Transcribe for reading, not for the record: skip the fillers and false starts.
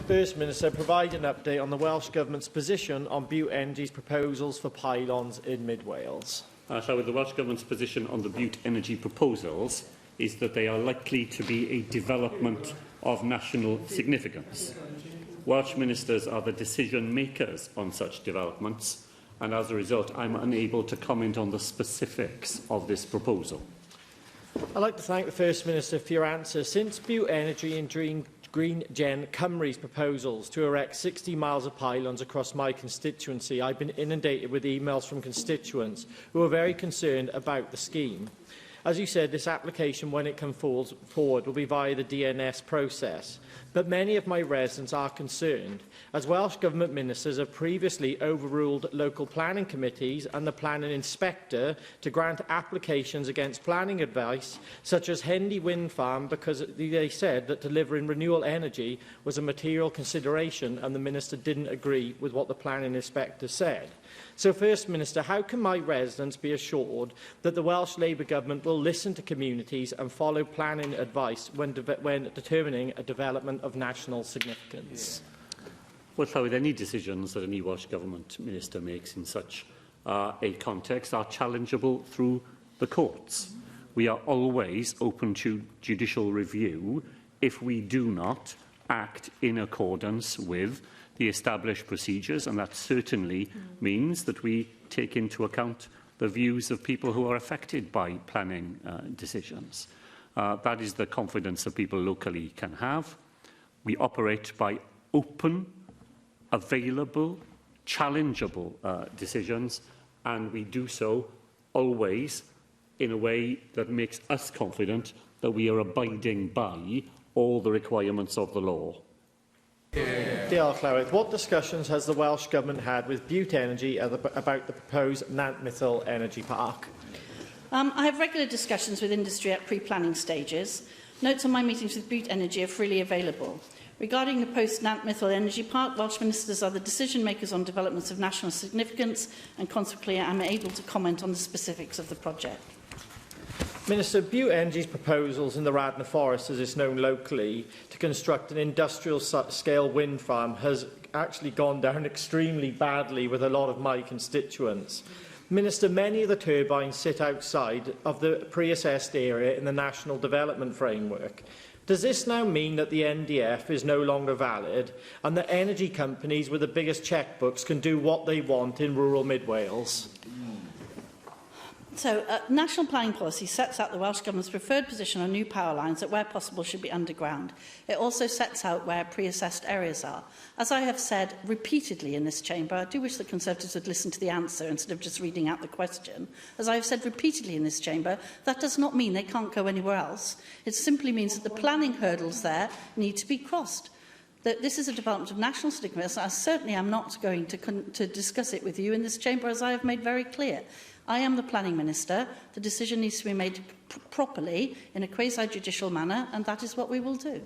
First Minister, provide an update on the Welsh Government's position on Bute Energy's proposals for pylons in mid-Wales. The Welsh Government's position on the Bute Energy proposals is that they are likely to be a development of national significance. Welsh ministers are the decision makers on such developments, and as a result, I am unable to comment on the specifics of this proposal. I'd like to thank the First Minister for your answer. Since Bute Energy and Green Gen Cymru's proposals to erect 60 miles of pylons across my constituency, I've been inundated with emails from constituents who are very concerned about the scheme. As you said, this application, when it comes forward, will be via the DNS process. But many of my residents are concerned, as Welsh Government ministers have previously overruled local planning committees and the planning inspector to grant applications against planning advice, such as Hendy Wind Farm, because they said that delivering renewable energy was a material consideration and the minister didn't agree with what the planning inspector said. So, First Minister, how can my residents be assured that the Welsh Labour Government will listen to communities and follow planning advice when determining a development of national significance? Well, any decisions that any Welsh Government minister makes in such a context are challengeable through the courts. We are always open to judicial review if we do not act in accordance with the established procedures, and that certainly means that we take into account the views of people who are affected by planning decisions. That is the confidence that people locally can have. We operate by open, available, challengeable decisions, and we do so always in a way that makes us confident that we are abiding by all the requirements of the law. Diolch, Llywydd. What discussions has the Welsh Government had with Bute Energy about the proposed Nantmithil Energy Park? I have regular discussions with industry at pre-planning stages. Notes on my meetings with Bute Energy are freely available. Regarding the post-Nantmithil Energy Park, Welsh ministers are the decision makers on developments of national significance, and consequently I am able to comment on the specifics of the project. Minister, Bute Energy's proposals in the Radnor Forest, as it's known locally, to construct an industrial-scale wind farm has actually gone down extremely badly with a lot of my constituents. Minister, many of the turbines sit outside of the pre-assessed area in the National Development Framework. Does this now mean that the NDF is no longer valid and that energy companies with the biggest chequebooks can do what they want in rural mid-Wales? National planning policy sets out the Welsh Government's preferred position on new power lines that, where possible, should be underground. It also sets out where pre-assessed areas are. As I have said repeatedly in this chamber, I do wish the Conservatives would listen to the answer instead of just reading out the question. As I have said repeatedly in this chamber, that does not mean they can't go anywhere else. It simply means that the planning hurdles there need to be crossed. That this is a development of national significance. I certainly am not going to discuss it with you in this chamber, as I have made very clear. I am the planning minister. The decision needs to be made properly in a quasi-judicial manner, and that is what we will do.